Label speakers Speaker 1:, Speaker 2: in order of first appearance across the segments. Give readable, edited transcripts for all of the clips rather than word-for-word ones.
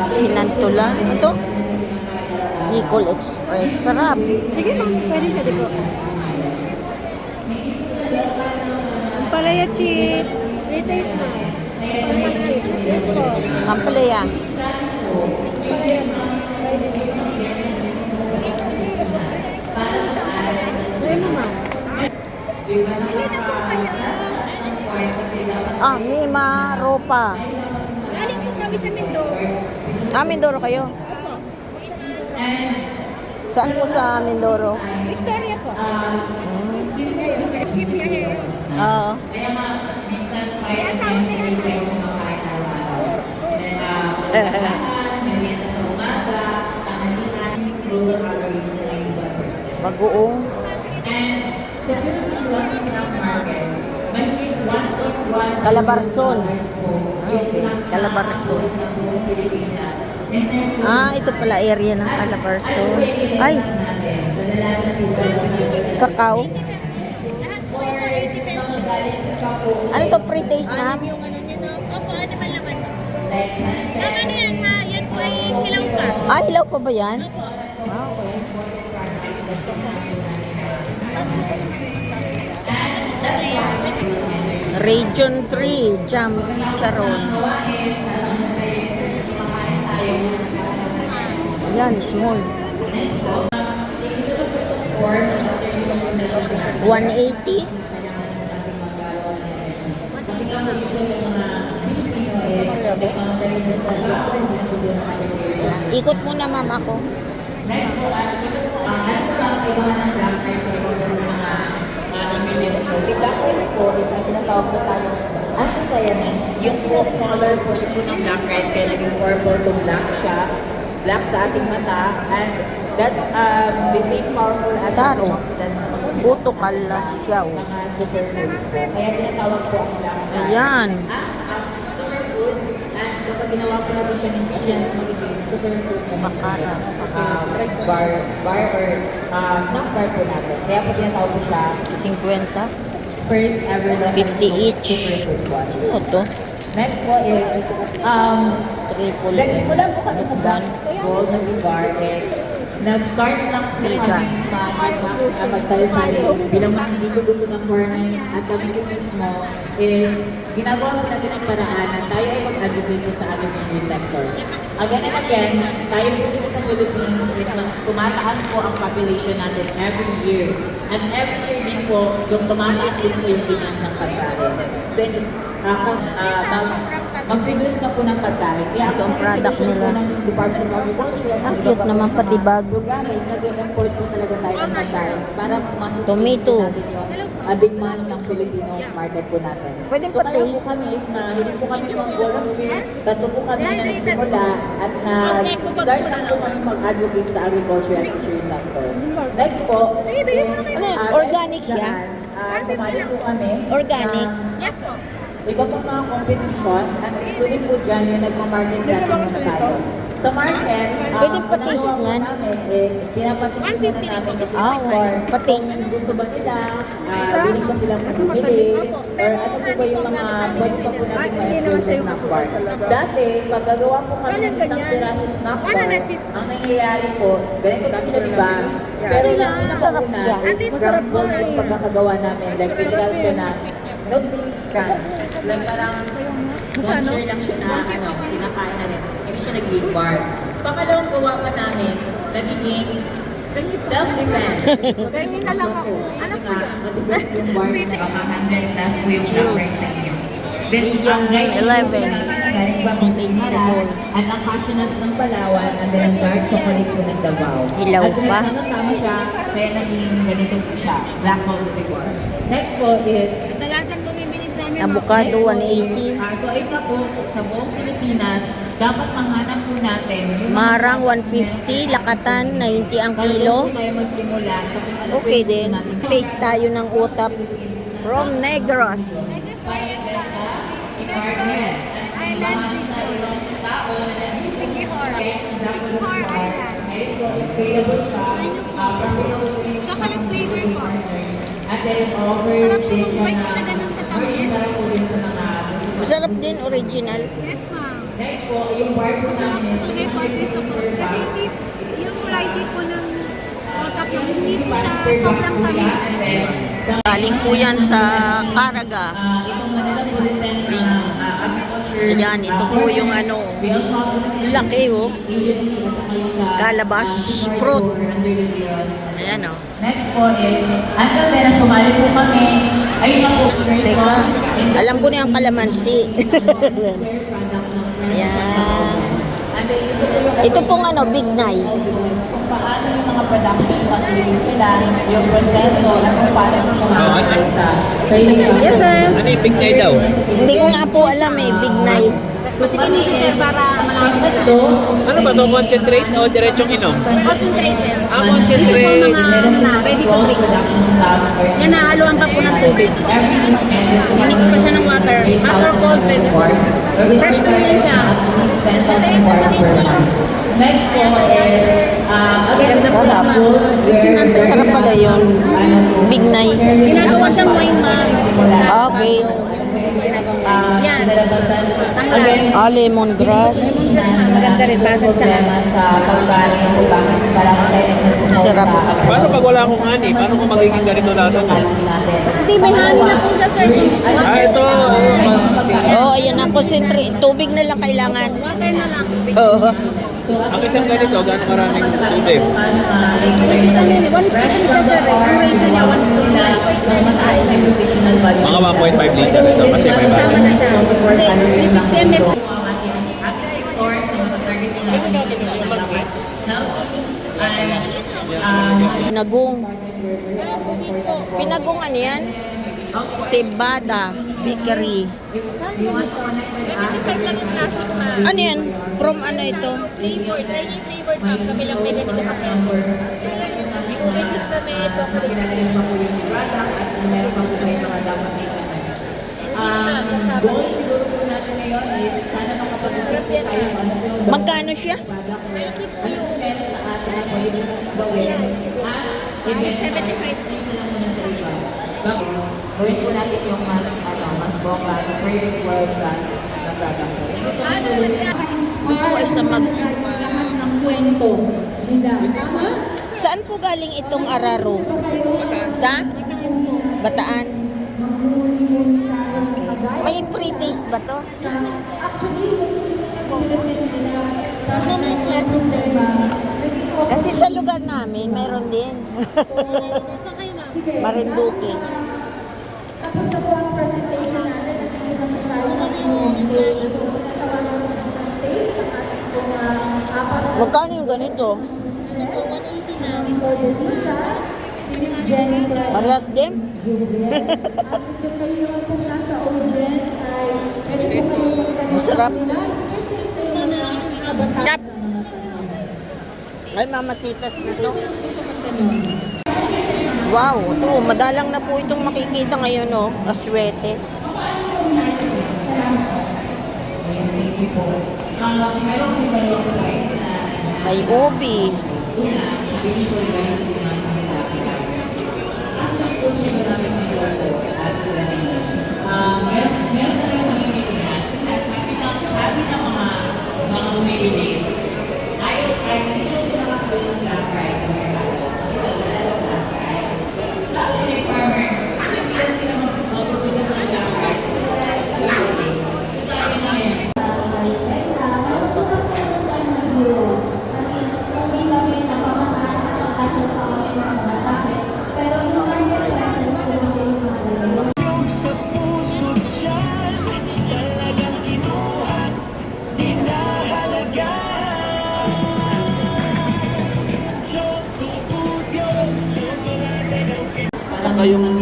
Speaker 1: Sinantula. Ito? Bicol Express. Sarap.
Speaker 2: Sige po, pwede po. Palaya chips. Retails mo. Palaya chips. Yes po.
Speaker 1: Ampalaya.
Speaker 2: Palaya. Ano ma'am?
Speaker 1: Ah, Mima Ropa.
Speaker 2: Galing po kami sa Mindoro.
Speaker 1: Ah, Mindoro kayo? Saan po sa Mindoro?
Speaker 2: Victoria po.
Speaker 1: Oo.
Speaker 2: Kaya asawa nila tayo.
Speaker 1: Bagoong. Calabarzon. Okay. Calabarzon. Ah, ito pala area ng Calabarzon. Ay. Kakao. Ano to pre-taste na?
Speaker 2: Yung ano niya no? Opo, ano ba naman? Ang ano yan ha? Yan po ay hilaw pa.
Speaker 1: Ah, hilaw pa ba yan? Ah, okay. Region 3, Jam Chicharon. Yan, small. 180. Ikot muna ma'am ako.
Speaker 3: Yung po color po ng black red kaya naging purple to black siya. Black sa ating mata and that the same powerful as
Speaker 1: Taro.
Speaker 3: antioxidant na mga
Speaker 1: Buto kalasyaw.
Speaker 3: superfoods po. Kaya tinatawag po ang black red.
Speaker 1: Ayan.
Speaker 3: Superfood and kapag ginawa po natin siya ng nutrients magiging superfood na
Speaker 1: Bakara.
Speaker 3: bar or snack bar po natin. Kaya po tinatawag po siya
Speaker 1: 50.
Speaker 3: first ever na
Speaker 1: 50 each.
Speaker 3: superfood po.
Speaker 1: Ano to?
Speaker 3: Next po is
Speaker 1: Triple.
Speaker 3: lagi ko lang po kami sa bank gold na bar is nag-start lang po kami sa magtayo bilang mga hindi ko gusto ng farming at kami po mismo is ginagawa ko natin ang paraan na tayo ay mag-advocate sa agriculture sector. Again and again, tayo po dito sa Philippines is tumataas po ang population natin every year. And every year din po, yung tumataas din po yung demand ng pagkain. Then, mag-produce na po ng pagkain. Kaya
Speaker 1: Ito ang product nila.
Speaker 3: ng Department of Agriculture.
Speaker 1: Ang cute naman pati bag.
Speaker 3: Programa is nag-import po talaga tayo ng pagkain para masustain
Speaker 1: Tomato.
Speaker 3: natin yung demand ng Filipino market po natin.
Speaker 1: Pwedeng
Speaker 3: So kaya po
Speaker 1: pa-taste.
Speaker 3: kami is na hindi po kami mag-volunteer. Tato po kami na nagsimula at na start na po kami mag-advocate sa agriculture and fisheries sector. Next po,
Speaker 1: Ano yan? Organic siya?
Speaker 3: Sumali po kami.
Speaker 1: Organic?
Speaker 2: Yes po.
Speaker 3: Iba po mga competition at including po dyan yung nagpa-market natin muna tayo. Sa market,
Speaker 1: Pwedeng pa-taste
Speaker 3: ginagawa po
Speaker 1: yan?
Speaker 3: namin is pinapatis muna namin yung
Speaker 1: Ah,
Speaker 3: or
Speaker 1: pa-taste.
Speaker 3: kung gusto ba nila, willing ba silang bumili, or ano po ba yung mga pwede pa po natin ma-improve sa snack bar. Dati, pag gagawa po kami ng isang pirasong snack bar, ang nangyayari po, ganito lang siya, di ba? Pero lang
Speaker 1: Sarap siya.
Speaker 3: masarap po yung pagkakagawa namin. Like, literal siya na can. Like, parang non-share lang siya na, kinakain na rin. Hindi siya nagiging bar. Pangalawang gawa pa namin, nagiging self-defense.
Speaker 2: Ganyan na lang ako. Ano po yun?
Speaker 3: Matigas yung bar na nakaka-handle na po yung number sa inyo.
Speaker 1: Medium 11. Vegetable.
Speaker 3: At ang passionate ng Palawan, and then ang dark chocolate po ng Davao.
Speaker 1: Hilaw
Speaker 3: At
Speaker 1: pa.
Speaker 3: sama siya, kaya naging ganito po siya. Black Hole Reward. Next po is
Speaker 2: Kadalasan bumibili sa amin.
Speaker 1: Avocado 180.
Speaker 3: So ito po, sa buong Pilipinas, dapat mahanap po natin yung
Speaker 1: Marang 150. Lakatan 90 ang kilo.
Speaker 3: tayo magsimula. Tapos alam
Speaker 1: Okay
Speaker 3: po
Speaker 1: din.
Speaker 3: natin
Speaker 1: Taste tayo ng utap from Negros.
Speaker 2: Island Sikihor. Sikihor Island. Chocolate flavor po. Sarap siya mag-bite siya ganun katamis.
Speaker 1: Masarap din, original.
Speaker 2: Yes ma'am.
Speaker 3: Next po, yung bar po namin.
Speaker 2: May partner support. Kasi hindi, yung variety po ng makeup yung hindi po siya sobrang tamis.
Speaker 1: Galing po yan sa Caraga.
Speaker 3: Itong Manila Bulletin Agriculture.
Speaker 1: Ayan, ito po yung ano, laki oh. Calabas fruit. Ayan oh.
Speaker 3: Next po is, until then, sumali po kami. Ayun na po.
Speaker 1: Teka, alam ko na yung kalamansi. Ayan.
Speaker 3: And then, ito po yung
Speaker 1: Ito pong ano, Big Nay.
Speaker 3: kung paano yung mga production facilities nila, yung proseso, at kung paano yung mga artista. So, yun yung
Speaker 1: Yes, sir.
Speaker 4: Ano yung big night daw?
Speaker 1: Hindi ko nga po alam eh, Big Nay.
Speaker 2: Patikin mo si sir para malaman mo.
Speaker 3: ito.
Speaker 4: Ano ba to? Concentrate o diretsong inom?
Speaker 2: Concentrated.
Speaker 4: Ah,
Speaker 2: Ito po
Speaker 4: concentrate.
Speaker 2: mga ano na, ready to drink. Yan na, haluan pa po ng tubig. Mimix pa siya ng water. Hot or cold, pwede po. Fresh po yan siya. Pwede yung certificate ko.
Speaker 3: Next po is, again,
Speaker 1: Sarap. Sarap pala yun. Big Nay.
Speaker 2: Ginagawa siyang wine ma'am.
Speaker 1: Okay.
Speaker 2: Ginagawa. Yan. Tanglan.
Speaker 1: Ah, lemongrass.
Speaker 2: Yes ma'am, maganda rin para sa tiyan.
Speaker 1: Sarap.
Speaker 4: Paano pag wala akong honey? Paano kung magiging ganito lasa nyo?
Speaker 2: Hindi, may honey na po siya sir.
Speaker 4: Ah, ito.
Speaker 1: Oh, ayan ang concentrate. Tubig na lang kailangan.
Speaker 2: Water na lang.
Speaker 1: Oo.
Speaker 4: Ang isang ganito, gano'ng karaming tubig?
Speaker 2: One spoon siya sir. Ang ratio niya, 1 spoon na.
Speaker 4: Mga 1.5 liter ito kasi may
Speaker 2: Kasama
Speaker 4: honey.
Speaker 2: na siya. Hindi, 50 ml.
Speaker 1: Pinagong. Pinagong ano yan? Cebada Bakery. Ano yan? From ano ito?
Speaker 2: Flavor, trying flavor ma'am. Kami lang may ganito sa preso. Cookies kami, chocolate.
Speaker 1: Magkano siya?
Speaker 2: 75.
Speaker 3: Gawin po natin yung mas bongga, the perfect world brand na product.
Speaker 1: Ito po ay sa mag...
Speaker 3: Lahat ng kwento nila. Tama?
Speaker 1: Saan po galing itong araro? Sa? Bataan. Okay. May pre-taste ba to? Kasi sa lugar namin, mayroon din. Marinduque.
Speaker 5: Tapos na po ang presentation natin at hindi pa po tayo sa stage. So, tatawagan ko po sa stage ang ating pong apat
Speaker 1: Magkano yung ganito?
Speaker 5: si Paul Belisa, si Miss Jennifer.
Speaker 1: Parehas din?
Speaker 5: At yung kayo naman po nasa audience ay pwede po kayo magtanong.
Speaker 1: Masarap.
Speaker 5: Kabataan.
Speaker 1: Yap. Ay, mamasitas na to. Wow, ito, madalang na po itong makikita ngayon, oh. Aswete. May ubi.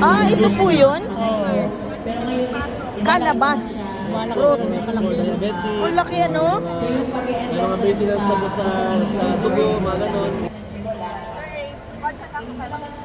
Speaker 1: Ah, ito po yun? Calabas fruit. Ang laki ano?
Speaker 6: May mga maintenance na po sa dugo, mga ganon.
Speaker 2: Sorry, budget ako.